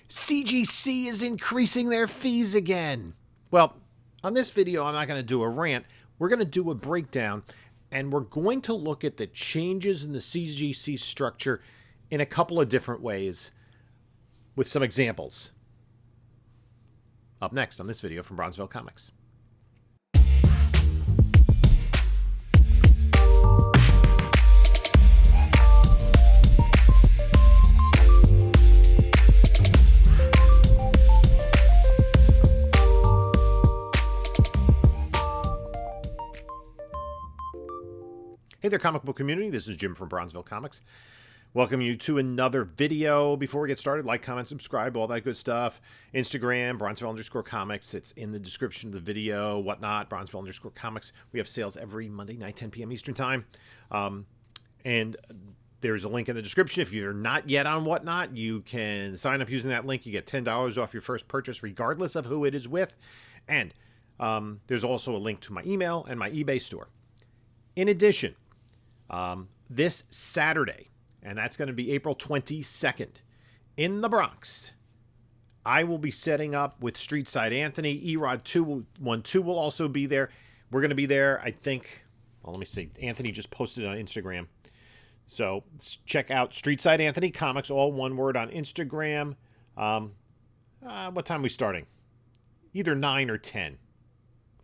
CGC is increasing their fees again. Well, on this video, I'm not going to do a rant. We're going to do a breakdown, and we're going to look at the changes in the CGC structure in a couple of different ways with some examples. Up next on this video from Bronzeville Comics. Hey there, comic book community. This is Jim from Bronzeville Comics. Welcome you to another video. Before we get started, like, comment, subscribe, all that good stuff. Instagram, Bronzeville_comics. It's in the description of the video, whatnot, Bronzeville_comics. We have sales every Monday night, 10 p.m. Eastern Time. And there's a link in the description. If you're not yet on whatnot, you can sign up using that link. You get $10 off your first purchase, regardless of who it is with. And there's also a link to my email and my eBay store. In addition, this Saturday, and that's going to be April 22nd, in the Bronx, I will be setting up with Streetside Anthony. Erod212 will also be there. We're going to be there, I think. Well, let me see. Anthony just posted it on Instagram. So check out Streetside Anthony Comics, all one word, on Instagram. What time are we starting? Either 9 or 10.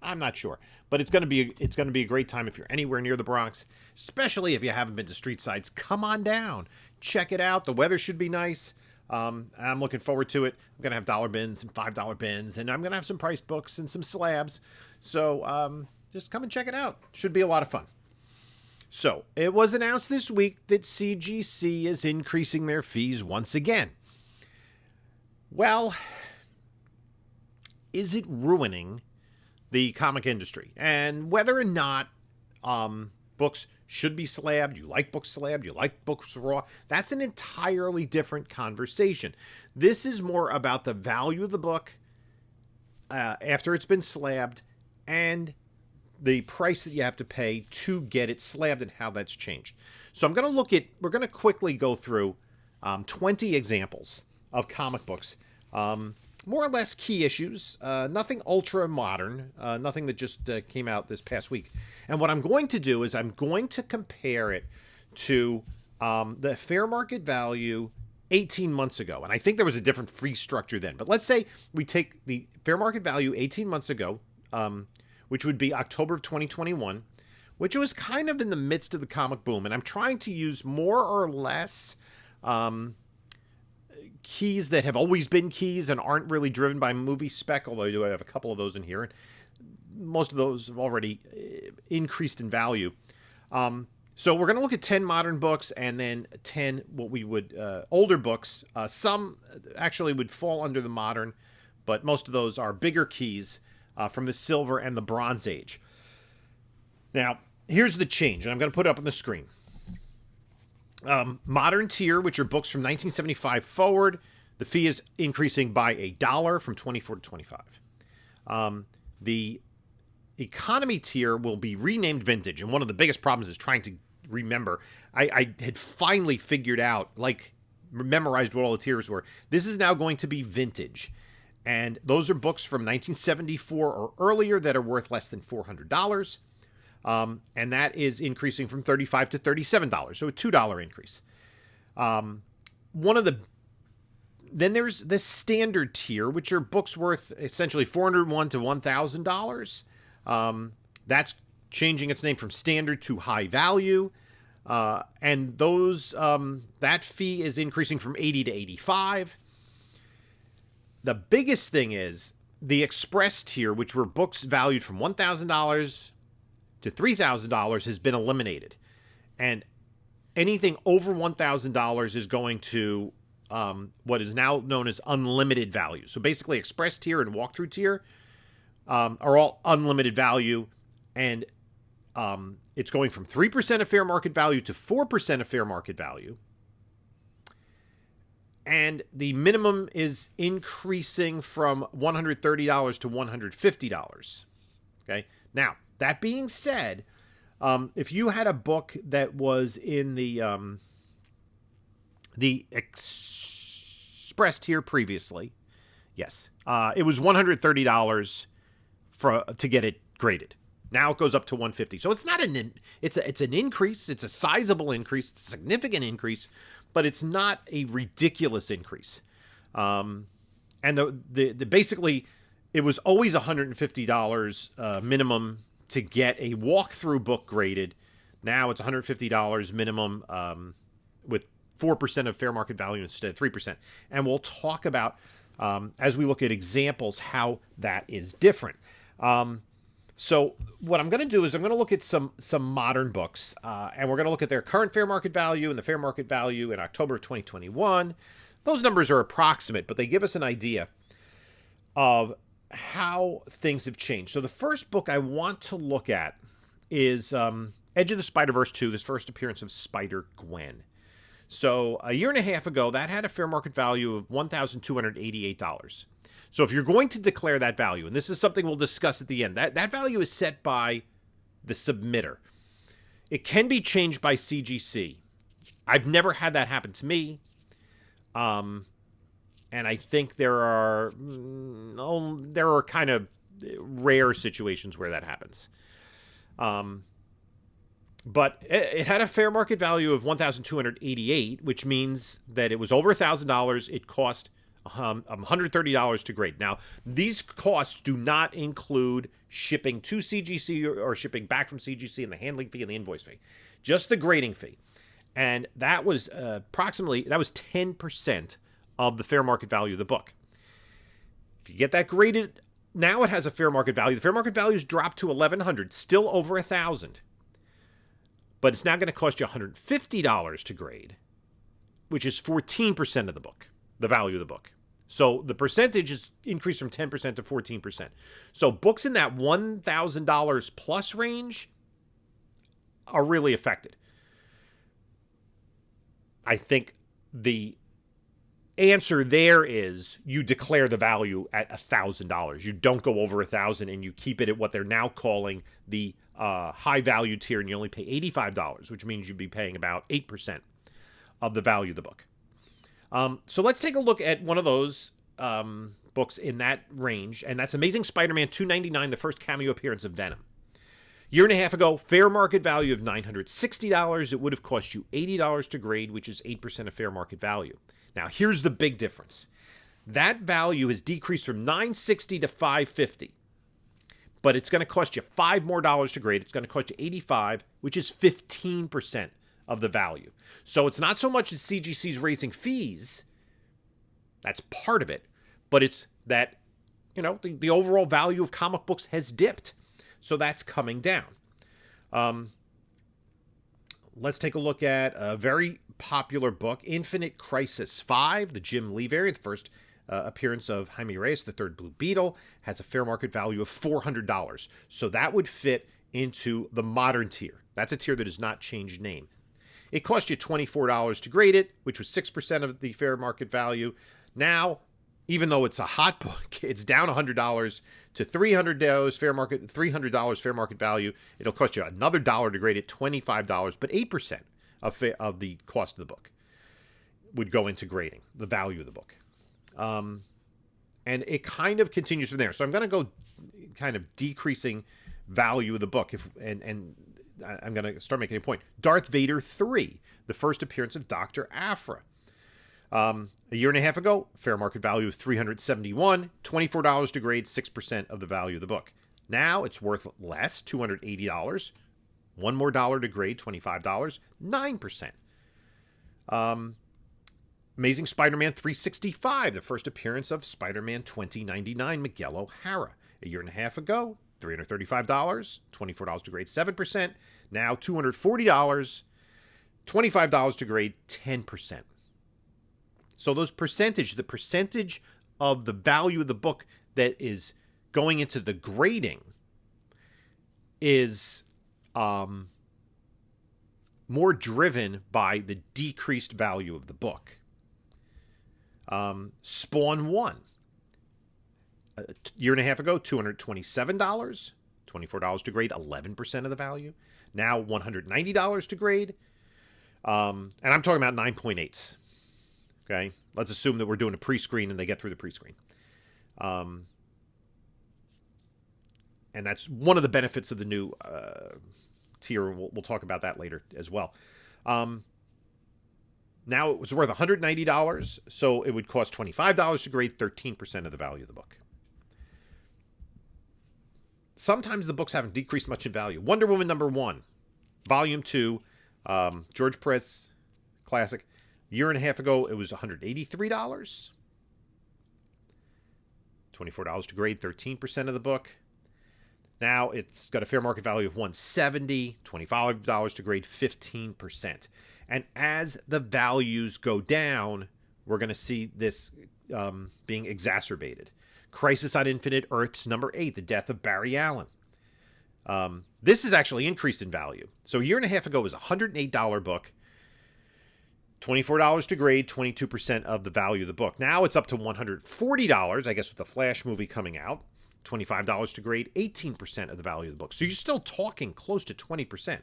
I'm not sure, but it's going to be a great time if you're anywhere near the Bronx, especially if you haven't been to Street Sides. Come on down, check it out. The weather should be nice. I'm looking forward to it. I'm going to have dollar bins and $5 bins, and I'm going to have some price books and some slabs. So just come and check it out. Should be a lot of fun. So it was announced this week that CGC is increasing their fees once again. Well, is it ruining the comic industry? And whether or not books should be slabbed, you like books slabbed, you like books raw, that's an entirely different conversation. This is more about the value of the book after it's been slabbed and the price that you have to pay to get it slabbed and how that's changed. So we're going to quickly go through 20 examples of comic books, more or less key issues, nothing ultra modern, nothing that just came out this past week. And what I'm going to do is I'm going to compare it to the fair market value 18 months ago. And I think there was a different fee structure then. But let's say we take the fair market value 18 months ago, which would be October of 2021, which was kind of in the midst of the comic boom. And I'm trying to use more or less keys that have always been keys and aren't really driven by movie spec, although I do have a couple of those in here. And most of those have already increased in value. So we're going to look at 10 modern books and then 10 what we would older books. Some actually would fall under the modern, but most of those are bigger keys from the Silver and the Bronze Age. Now, here's the change, and I'm going to put it up on the screen. Modern tier, which are books from 1975 forward, the fee is increasing by $1 from $24 to $25. The economy tier will be renamed vintage, and one of the biggest problems is trying to remember. I had finally figured out, memorized what all the tiers were. This is now going to be vintage, and those are books from 1974 or earlier that are worth less than $400. And that is increasing from $35 to $37, so a $2 increase. Then there's the standard tier, which are books worth essentially $401 to $1,000. That's changing its name from standard to high value. And those, that fee is increasing from $80 to $85. The biggest thing is the express tier, which were books valued from $1,000 to $3,000 has been eliminated. And anything over $1,000 is going to what is now known as unlimited value. So basically express tier and walkthrough tier are all unlimited value. And it's going from 3% of fair market value to 4% of fair market value. And the minimum is increasing from $130 to $150. Okay. Now, that being said, if you had a book that was in the expressed here previously. Yes. It was $130 to get it graded. Now it goes up to $150. So it's not it's an increase. It's a sizable increase. It's a significant increase, but it's not a ridiculous increase. And the basically, it was always $150 minimum to get a walkthrough book graded. Now it's $150 minimum with 4% of fair market value instead of 3%. And we'll talk about, as we look at examples, how that is different. So what I'm going to do is I'm going to look at some modern books, and we're going to look at their current fair market value and the fair market value in October of 2021. Those numbers are approximate, but they give us an idea of how things have changed. So the first book I want to look at is Edge of the Spider-Verse 2, this first appearance of Spider-Gwen. So a year and a half ago, that had a fair market value of $1,288. So if you're going to declare that value, and this is something we'll discuss at the end, that value is set by the submitter. It can be changed by CGC. I've never had that happen to me. And I think there are kind of rare situations where that happens. But it had a fair market value of $1,288, which means that it was over $1,000. It cost $130 to grade. Now, these costs do not include shipping to CGC or shipping back from CGC and the handling fee and the invoice fee, just the grading fee. And that was approximately 10% of the fair market value of the book. If you get that graded, now it has a fair market value. The fair market value has dropped to $1,100, still over $1,000. But it's now going to cost you $150 to grade, which is 14% of the book, the value of the book. So the percentage is increased from 10% to 14%. So books in that $1,000 plus range are really affected. I think the answer there is you declare the value at $1,000. You don't go over $1,000 and you keep it at what they're now calling the high value tier, and you only pay $85, which means you'd be paying about 8% of the value of the book. So let's take a look at one of those books in that range, and that's Amazing Spider-Man 299, the first cameo appearance of Venom. Year and a half ago, fair market value of $960. It would have cost you $80 to grade, which is 8% of fair market value. Now, here's the big difference. That value has decreased from $960 to $550. But it's going to cost you $5 more to grade. It's going to cost you $85, which is 15% of the value. So it's not so much as CGC's raising fees. That's part of it. But it's that, the overall value of comic books has dipped. So that's coming down. Let's take a look at a very popular book, Infinite Crisis 5, the Jim Lee variant, the first appearance of Jaime Reyes, the third Blue Beetle, has a fair market value of $400. So that would fit into the modern tier. That's a tier that has not changed name. It cost you $24 to grade it, which was 6% of the fair market value. Now, even though it's a hot book, it's down $100 to $300 fair market value. It'll cost you another dollar to grade it, $25, but 8% of the cost of the book would go into grading, the value of the book. And it kind of continues from there. So I'm going to go kind of decreasing value of the book. And I'm going to start making a point. Darth Vader 3, the first appearance of Dr. Aphra. A year and a half ago, fair market value of $371, $24 to grade, 6% of the value of the book. Now it's worth less, $280. One more dollar to grade, $25, 9%. Amazing Spider-Man 365, the first appearance of Spider-Man 2099, Miguel O'Hara. A year and a half ago, $335, $24 to grade, 7%. Now $240, $25 to grade, 10%. So those the percentage of the value of the book that is going into the grading is more driven by the decreased value of the book. Spawn 1, a year and a half ago, $227, $24 to grade, 11% of the value. Now $190 to grade, and I'm talking about 9.8s. Okay, let's assume that we're doing a pre-screen and they get through the pre-screen. And that's one of the benefits of the new tier. We'll talk about that later as well. Now it was worth $190, so it would cost $25 to grade, 13% of the value of the book. Sometimes the books haven't decreased much in value. Wonder Woman #1, Volume 2, George Press classic. A year and a half ago, it was $183. $24 to grade, 13% of the book. Now it's got a fair market value of $170, $25 to grade, 15%. And as the values go down, we're going to see this being exacerbated. Crisis on Infinite Earths #8, The Death of Barry Allen. This is actually increased in value. So a year and a half ago, it was a $108 book. $24 to grade, 22% of the value of the book. Now it's up to $140, I guess, with the Flash movie coming out. $25 to grade, 18% of the value of the book. So you're still talking close to 20%.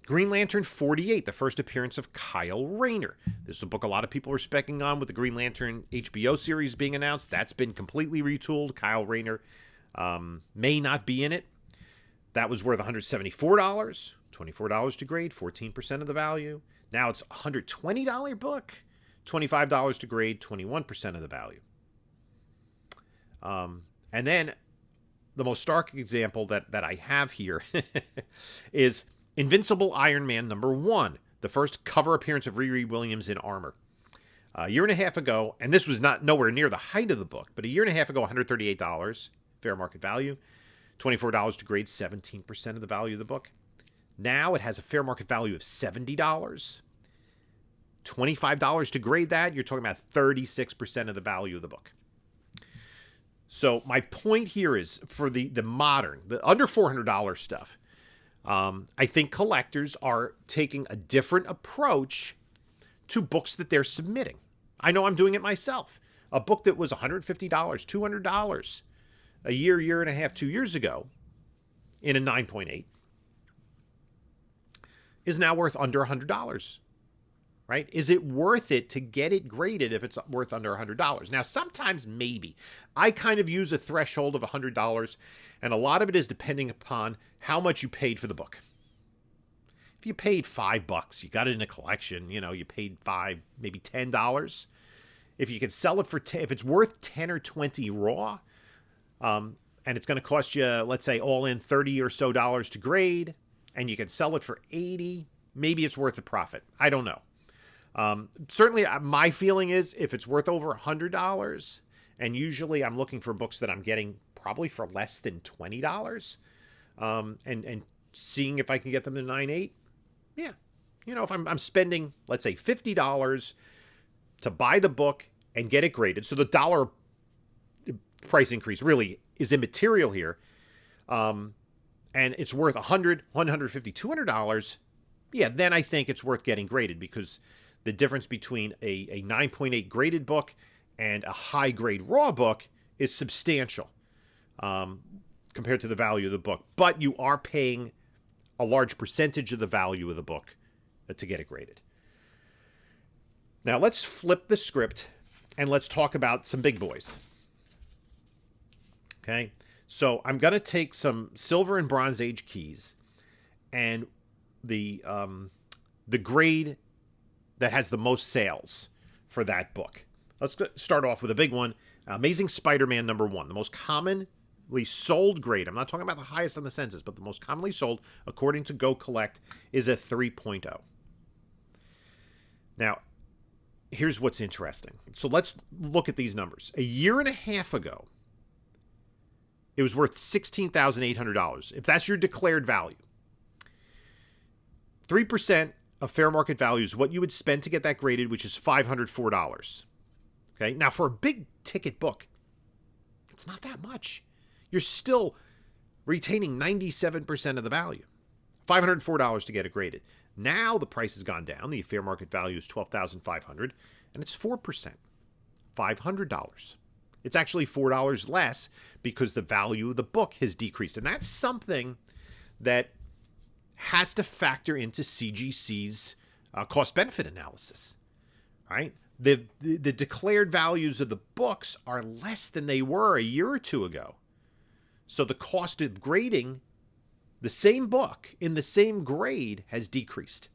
Green Lantern 48, the first appearance of Kyle Rayner. This is a book a lot of people are specking on with the Green Lantern HBO series being announced. That's been completely retooled. Kyle Rayner may not be in it. That was worth $174, $24 to grade, 14% of the value. Now it's a $120 book, $25 to grade, 21% of the value. And then the most stark example that I have here is Invincible Iron Man #1, the first cover appearance of Riri Williams in armor. A year and a half ago, and this was not nowhere near the height of the book, but a year and a half ago, $138, fair market value, $24 to grade, 17% of the value of the book. Now it has a fair market value of $70, $25 to grade that. You're talking about 36% of the value of the book. So my point here is for the modern, the under $400 stuff, I think collectors are taking a different approach to books that they're submitting. I know I'm doing it myself. A book that was $150, $200 a year and a half, 2 years ago in a 9.8 is now worth under $100, right? Is it worth it to get it graded if it's worth under $100? Now, sometimes maybe. I kind of use a threshold of $100, and a lot of it is depending upon how much you paid for the book. If you paid $5, you got it in a collection, you paid $5, maybe $10. If you can sell it for if it's worth 10 or 20 raw, and it's going to cost you, let's say, all in $30 or so to grade, and you can sell it for $80, maybe it's worth the profit. I don't know. Certainly, my feeling is if it's worth over $100, and usually I'm looking for books that I'm getting probably for less than $20, and seeing if I can get them to 9.8. Yeah, if I'm spending, let's say, $50 to buy the book and get it graded, so the dollar price increase really is immaterial here, and it's worth $100, $150, $200, yeah, then I think it's worth getting graded because the difference between a 9.8 graded book and a high grade raw book is substantial compared to the value of the book. But you are paying a large percentage of the value of the book to get it graded. Now let's flip the script and let's talk about some big boys. Okay, so I'm going to take some Silver and Bronze Age keys and the grade that has the most sales for that book. Let's start off with a big one. Amazing Spider-Man #1, the most commonly sold grade. I'm not talking about the highest on the census, but the most commonly sold, according to Go Collect, is a 3.0. Now, here's what's interesting. So let's look at these numbers. A year and a half ago, it was worth $16,800. If that's your declared value, 3% of fair market value is what you would spend to get that graded, which is $504. Okay, now for a big ticket book, it's not that much. You're still retaining 97% of the value. $504 to get it graded. Now the price has gone down. The fair market value is $12,500, and it's 4%, $500. It's actually $4 less because the value of the book has decreased, and that's something that has to factor into CGC's cost-benefit analysis. right? The declared values of the books are less than they were a year or two ago. So the cost of grading the same book in the same grade has decreased.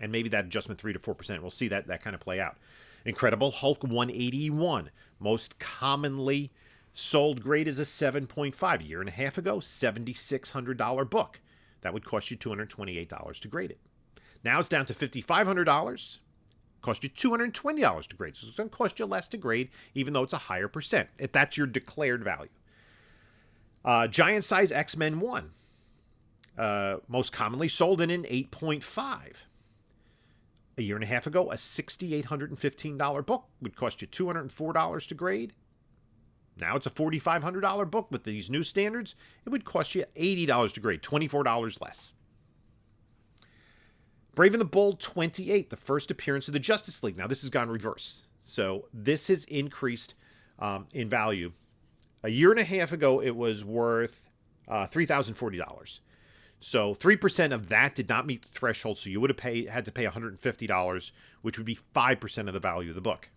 And maybe that adjustment 3 to 4%. We'll see that kind of play out. Incredible Hulk 181. Most commonly sold grade is a 7.5. A year and a half ago, $7,600 book. That would cost you $228 to grade it. Now it's down to $5,500. Cost you $220 to grade. So it's going to cost you less to grade, even though it's a higher percent, if that's your declared value. Giant size X-Men 1. Most commonly sold in an 8.5. A year and a half ago, a $6,815 book would cost you $204 to grade. Now it's a $4,500 book with these new standards. It would cost you $80 to grade, $24 less. Brave and the Bold 28, the first appearance of the Justice League. Now this has gone reverse. So this has increased in value. A year and a half ago, it was worth $3,040. So 3% of that did not meet the threshold, so you would have had to pay $150, which would be 5% of the value of the book.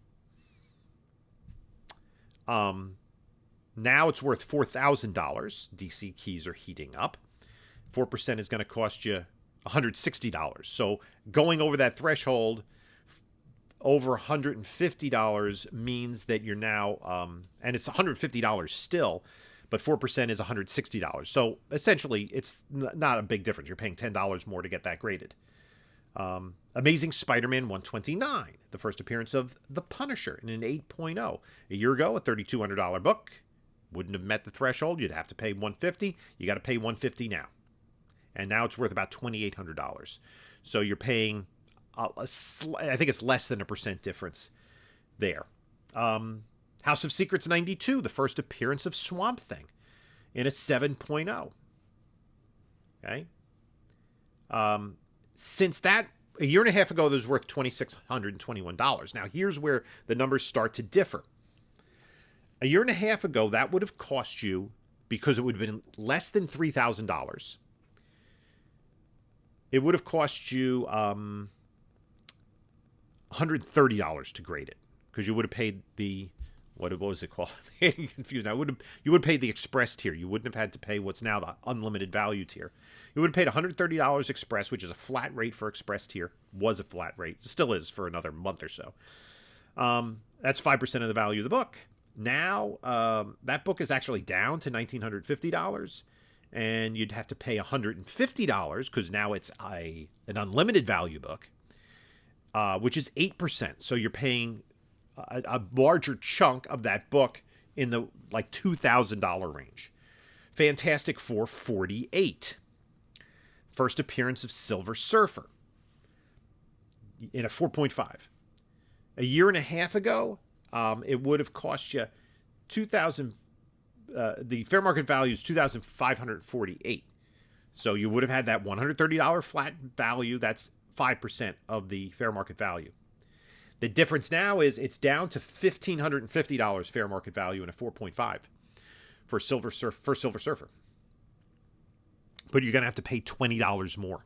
Now it's worth $4,000. DC keys are heating up. 4% is going to cost you $160. So going over that threshold, over $150 means that you're now, and it's $150 still, but 4% is $160. So essentially, it's not a big difference. You're paying $10 more to get that graded. Amazing Spider-Man 129, the first appearance of The Punisher in an 8.0. A year ago, a $3,200 book. Wouldn't have met the threshold. You'd have to pay $150. You got to pay $150 now. And now it's worth about $2,800. So you're paying, I think it's less than a percent difference there. House of Secrets 92, the first appearance of Swamp Thing in a 7.0. Okay. Since that, a year and a half ago, that was worth $2,621. Now, here's where the numbers start to differ. A year and a half ago, that would have cost you, because it would have been less than $3,000, it would have cost you $130 to grade it, because you would have paid the, what was it called? I'm getting confused now. You would have paid the Express tier. You wouldn't have had to pay what's now the unlimited value tier. You would have paid $130 Express, which is a flat rate for Express tier. Was a flat rate. Still is for another month or so. That's 5% of the value of the book. Now, that book is actually down to $1,950, and you'd have to pay $150 because now it's an unlimited value book, which is 8%. So you're paying a larger chunk of that book in the like $2,000 range. Fantastic Four 48. First appearance of Silver Surfer in a 4.5. A year and a half ago, it would have cost you the fair market value is $2,548. So you would have had that $130 flat value. That's 5% of the fair market value. The difference now is it's down to $1,550 fair market value in a 4.5 for Silver Surfer. But you're going to have to pay $20 more.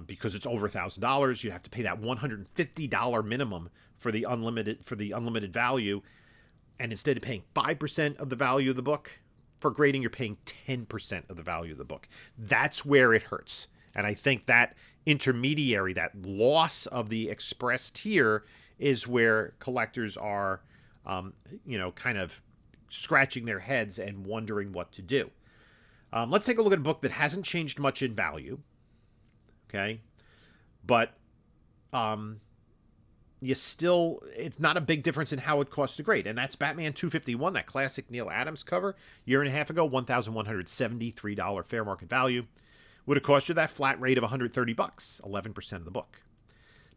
Because it's over $1,000, you have to pay that $150 minimum for the unlimited value, and instead of paying 5% of the value of the book for grading, you're paying 10% of the value of the book. That's where it hurts, and I think that intermediary, that loss of the Express tier, is where collectors are, kind of scratching their heads and wondering what to do. Let's take a look at a book that hasn't changed much in value. Okay, but it's not a big difference in how it costs to grade, and that's Batman 251, that classic Neil Adams cover, year and a half ago, $1,173 fair market value, would have cost you that flat rate of $130, 11% of the book.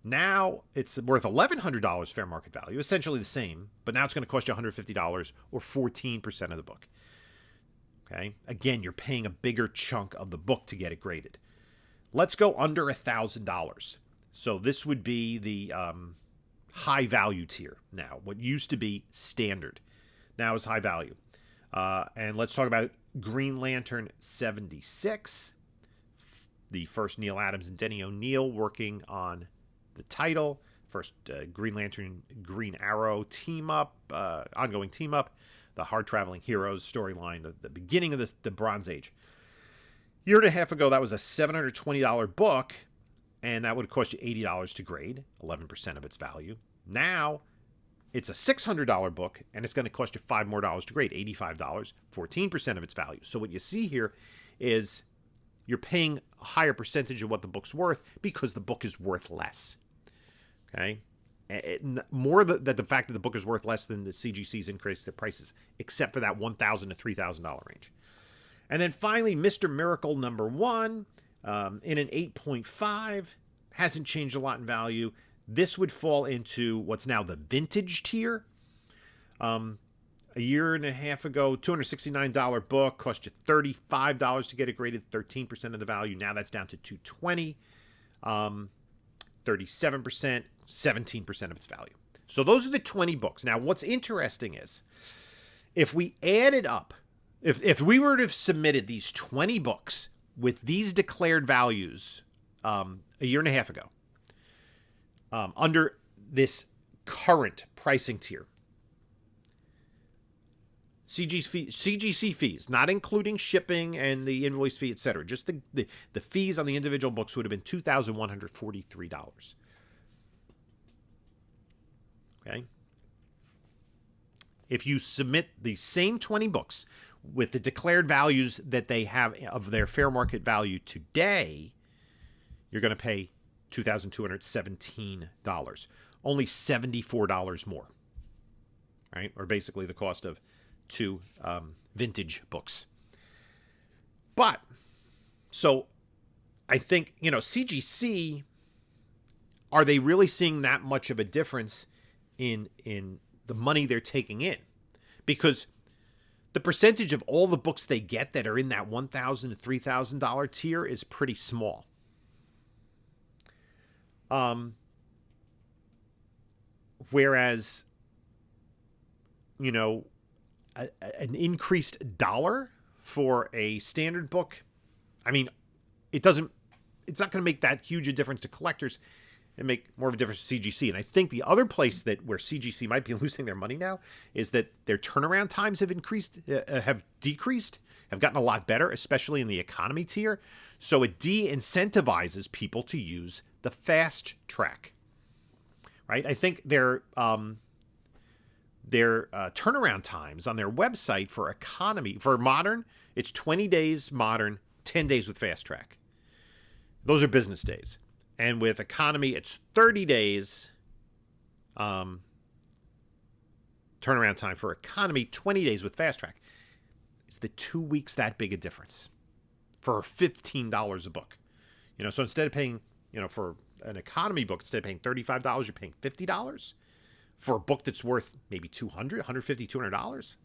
Now it's worth $1,100 fair market value, essentially the same, but now it's going to cost you $150 or 14% of the book. Okay, again, you're paying a bigger chunk of the book to get it graded. Let's go under $1,000. So this would be the high value tier now. What used to be standard now is high value. And let's talk about Green Lantern 76. the first Neil Adams and Denny O'Neil working on the title. First Green Lantern, Green Arrow team up, ongoing team up. The hard traveling heroes storyline at the beginning of the Bronze Age. Year and a half ago, that was a $720 book, and that would cost you $80 to grade, 11% of its value. Now, it's a $600 book, and it's going to cost you $5 more to grade, $85, 14% of its value. So what you see here is you're paying a higher percentage of what the book's worth because the book is worth less. Okay? More that the fact that the book is worth less than the CGC's increased their prices, except for that $1,000 to $3,000 range. And then finally, Mr. Miracle #1 in an 8.5, hasn't changed a lot in value. This would fall into what's now the vintage tier. A year and a half ago, $269 book cost you $35 to get it graded, 13% of the value. Now that's down to $220, 37%, 17% of its value. So those are the 20 books. Now, what's interesting is if we added up, if we were to have submitted these 20 books with these declared values a year and a half ago, under this current pricing tier, CGC fees, not including shipping and the invoice fee, etc., just the fees on the individual books would have been $2,143. Okay? If you submit the same 20 books with the declared values that they have of their fair market value today, you're going to pay $2,217. Only $74 more. Right? Or basically the cost of 2 vintage books. But, so I think, CGC, are they really seeing that much of a difference in the money they're taking in? Because the percentage of all the books they get that are in that $1,000 to $3,000 tier is pretty small. Whereas, an increased dollar for a standard book, I mean, it's not going to make that huge a difference to collectors and make more of a difference to CGC. And I think the other place where CGC might be losing their money now is that their turnaround times have decreased, have gotten a lot better, especially in the economy tier. So it de-incentivizes people to use the fast track, right? I think their turnaround times on their website for economy, for modern, it's 20 days modern, 10 days with fast track. Those are business days. And with economy, it's 30 days turnaround time for economy, 20 days with fast track. Is the 2 weeks that big a difference for $15 a book? So instead of paying, for an economy book, instead of paying $35, you're paying $50 for a book that's worth maybe $200, $150, $200.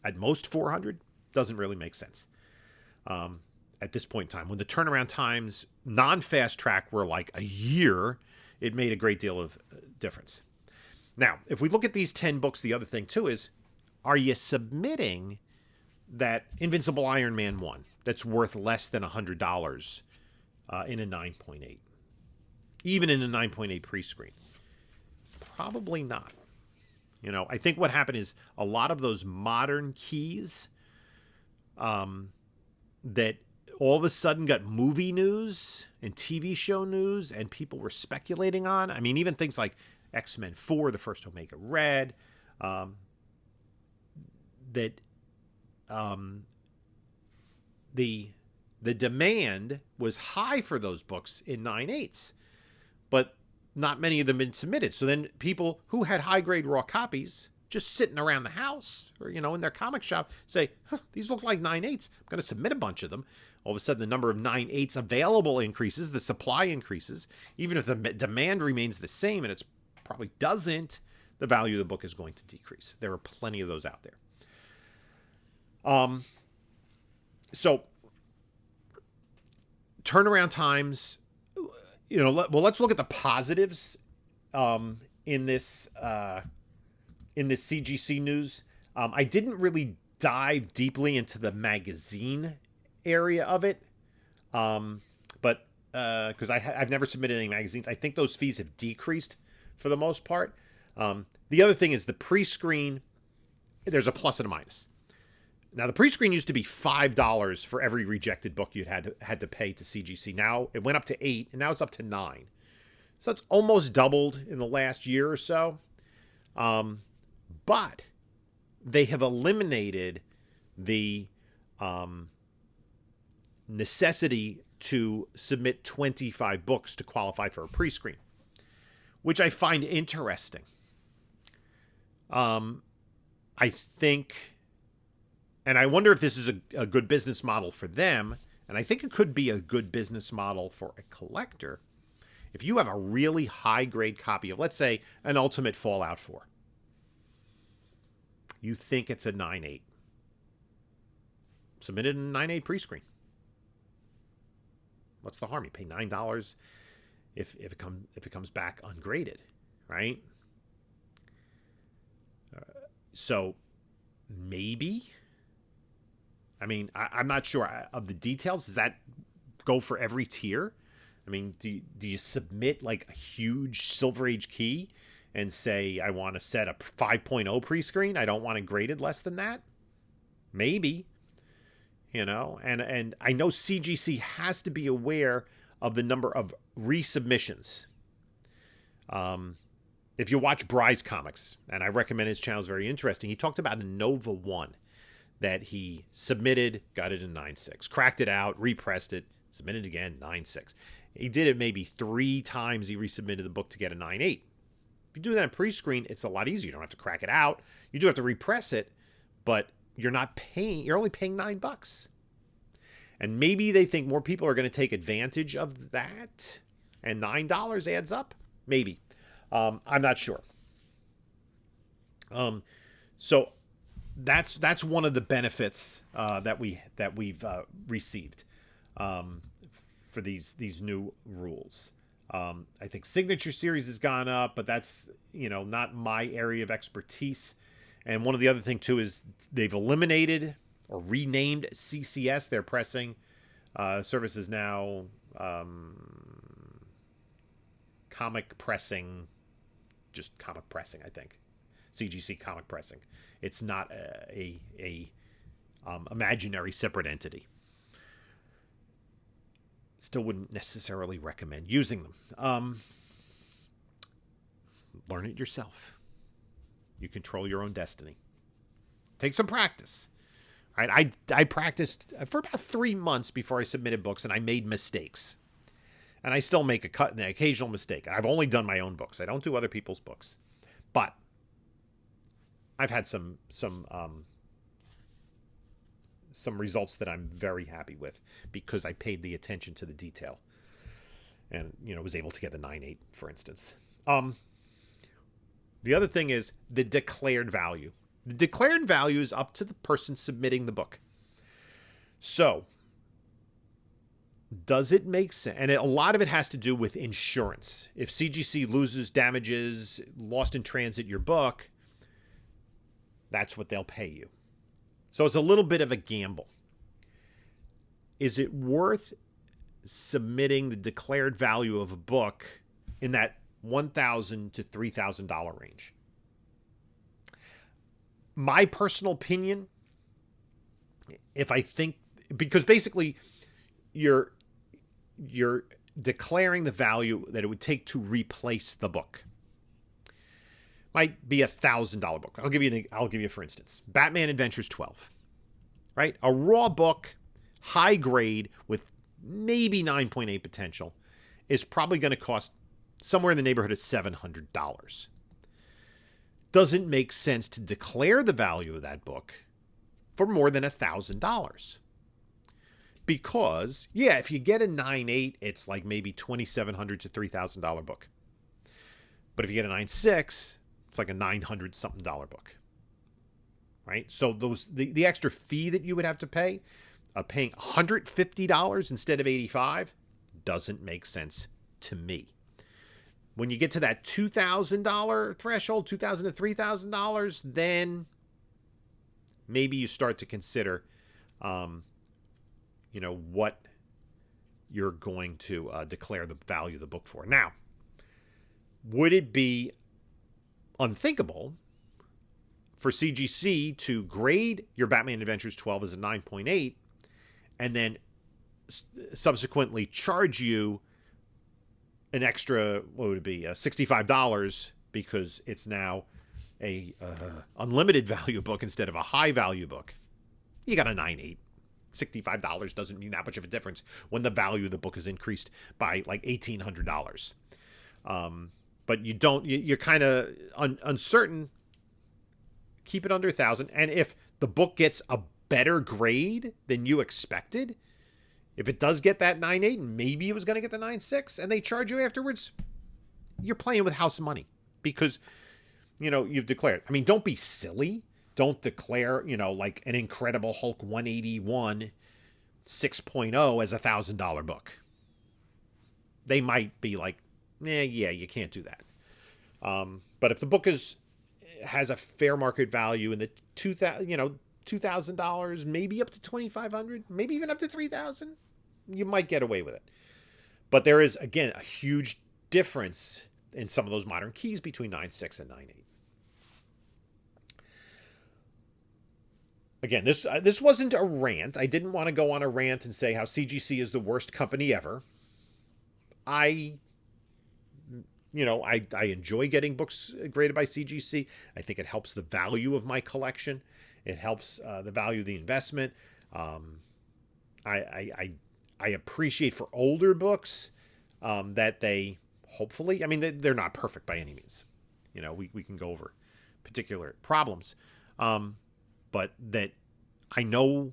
At most $400. Doesn't really make sense. At this point in time, when the turnaround times non-fast track were like a year, it made a great deal of difference. Now, if we look at these 10 books, the other thing too is, are you submitting that Invincible Iron Man 1 that's worth less than $100 in a 9.8? Even in a 9.8 pre-screen? Probably not. I think what happened is a lot of those modern keys that all of a sudden got movie news and TV show news and people were speculating on. I mean, even things like X-Men 4, the first Omega Red, the demand was high for those books in 9/8s, but not many of them been submitted. So then people who had high-grade raw copies just sitting around the house or, in their comic shop say, these look like 9/8s. I'm going to submit a bunch of them. All of a sudden, the number of 9/8s available increases, the supply increases. Even if the demand remains the same, and it probably doesn't, the value of the book is going to decrease. There are plenty of those out there. So turnaround times, let's look at the positives in this CGC news. I didn't really dive deeply into the magazine area of it. But because I've never submitted any magazines, I think those fees have decreased for the most part. The other thing is the pre-screen. There's a plus and a minus. Now the pre-screen used to be $5 for every rejected book you had to pay to CGC. Now it went up to $8, and now it's up to $9. So it's almost doubled in the last year or so. But they have eliminated the necessity to submit 25 books to qualify for a pre-screen, which I find interesting. I think, and I wonder if this is a good business model for them, and I think it could be a good business model for a collector. If you have a really high-grade copy of, let's say, an Ultimate Fallout 4, you think it's a 9.8. Submit it in a 9.8 pre-screen. What's the harm? You pay $9 if it comes back ungraded, right? So maybe. I mean, I'm not sure of the details. Does that go for every tier? I mean, do you submit like a huge Silver Age key and say, I want to set a 5.0 pre-screen? I don't want it graded less than that? Maybe. You know, and I know CGC has to be aware of the number of resubmissions. If you watch Bry's comics, and I recommend his channel, is very interesting, he talked about a Nova 1 that he submitted, got it in 9.6, cracked it out, repressed it, submitted again, 9.6. He did it maybe 3 times. He resubmitted the book to get a 9.8. If you do that in pre-screen, it's a lot easier. You don't have to crack it out. You do have to repress it, but you're only paying $9. And maybe they think more people are going to take advantage of that, and $9 adds up. Maybe. I'm not sure. So that's one of the benefits that we've received for these new rules. I think Signature Series has gone up, but that's not my area of expertise. And one of the other thing too is they've eliminated or renamed CCS. Their pressing service is now comic pressing, just comic pressing. I think CGC Comic Pressing. It's not a imaginary separate entity. Still wouldn't necessarily recommend using them. Learn it yourself. You control your own destiny. Take some practice. Right? I practiced for about 3 months before I submitted books, and I made mistakes. And I still make an occasional mistake. I've only done my own books. I don't do other people's books. But I've had some results that I'm very happy with because I paid the attention to the detail. And, was able to get the 9.8, for instance. The other thing is the declared value. The declared value is up to the person submitting the book. So, does it make sense? And a lot of it has to do with insurance. If CGC loses, damages, lost in transit your book, that's what they'll pay you. So it's a little bit of a gamble. Is it worth submitting the declared value of a book in that $1,000 to $3,000 range? My personal opinion, because basically you're declaring the value that it would take to replace the book. Might be $1,000 book. I'll give you for instance, Batman Adventures 12, right? A raw book, high grade with maybe 9.8 potential is probably going to cost somewhere in the neighborhood of $700. Doesn't make sense to declare the value of that book for more than $1,000. Because, if you get a 9.8, it's like maybe $2,700 to $3,000 book. But if you get a 9.6, it's like a $900 something book. Right? So the extra fee that you would have to pay, paying $150 instead of $85, doesn't make sense to me. When you get to that $2,000 threshold, $2,000 to $3,000, then maybe you start to consider, what you're going to declare the value of the book for. Now, would it be unthinkable for CGC to grade your Batman Adventures 12 as a 9.8 and then subsequently charge you an extra, what would it be, $65 because it's now a unlimited value book instead of a high value book? You got a 9.8. $65 doesn't mean that much of a difference when the value of the book is increased by like $1,800. But you don't, you're kind of uncertain. Keep it under 1,000. And if the book gets a better grade than you expected, if it does get that 9.8, and maybe it was going to get the 9.6, and they charge you afterwards, you're playing with house money because, you know, you've declared. I mean, don't be silly. Don't declare, you know, like an Incredible Hulk 181 6.0 as a $1,000 book. They might be like, yeah, you can't do that. But if the book has a fair market value in the $2,000, maybe up to $2,500, maybe even up to $3,000, you might get away with it. But there is, again, a huge difference in some of those modern keys between 9.6 and 9.8. Again, this wasn't a rant. I didn't want to go on a rant and say how CGC is the worst company ever. I enjoy getting books graded by CGC. I think it helps the value of my collection. It helps the value of the investment. I appreciate for older books that they hopefully, I mean, they're not perfect by any means. You know, we can go over particular problems. But that I know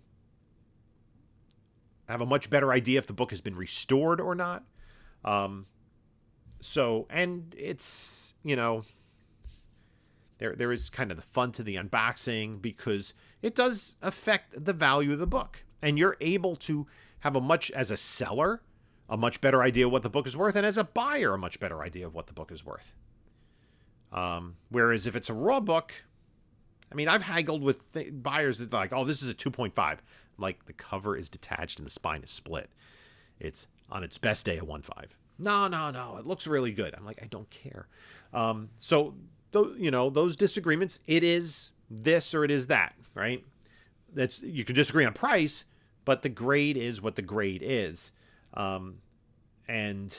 I have a much better idea if the book has been restored or not. So, and it's, you know, there is kind of the fun to the unboxing because it does affect the value of the book. And you're able to have as a seller, a much better idea of what the book is worth, and as a buyer, a much better idea of what the book is worth. Whereas if it's a raw book, I mean, I've haggled with buyers that are like, oh, this is a 2.5. Like, the cover is detached and the spine is split. It's on its best day a 1.5. No, it looks really good. I'm like, I don't care. So, you know, those disagreements, it is this or it is that, right? You could disagree on price, but the grade is what the grade is. And,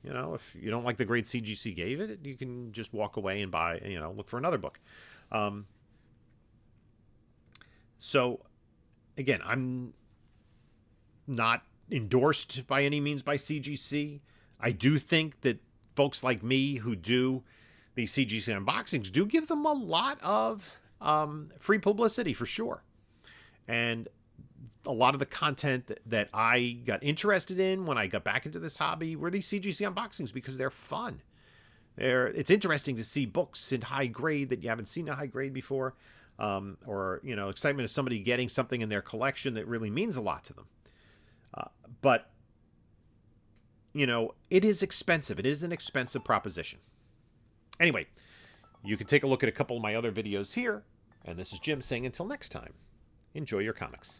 you know, if you don't like the grade CGC gave it, you can just walk away and buy, you know, look for another book. So, again, I'm not endorsed by any means by CGC. I do think that folks like me who do the CGC unboxings do give them a lot of free publicity for sure. And a lot of the content that I got interested in when I got back into this hobby were these CGC unboxings because they're fun. It's interesting to see books in high grade that you haven't seen in high grade before. Or, you know, excitement of somebody getting something in their collection that really means a lot to them. But, you know, it is expensive. It is an expensive proposition. Anyway, you can take a look at a couple of my other videos here. And this is Jim saying until next time, enjoy your comics.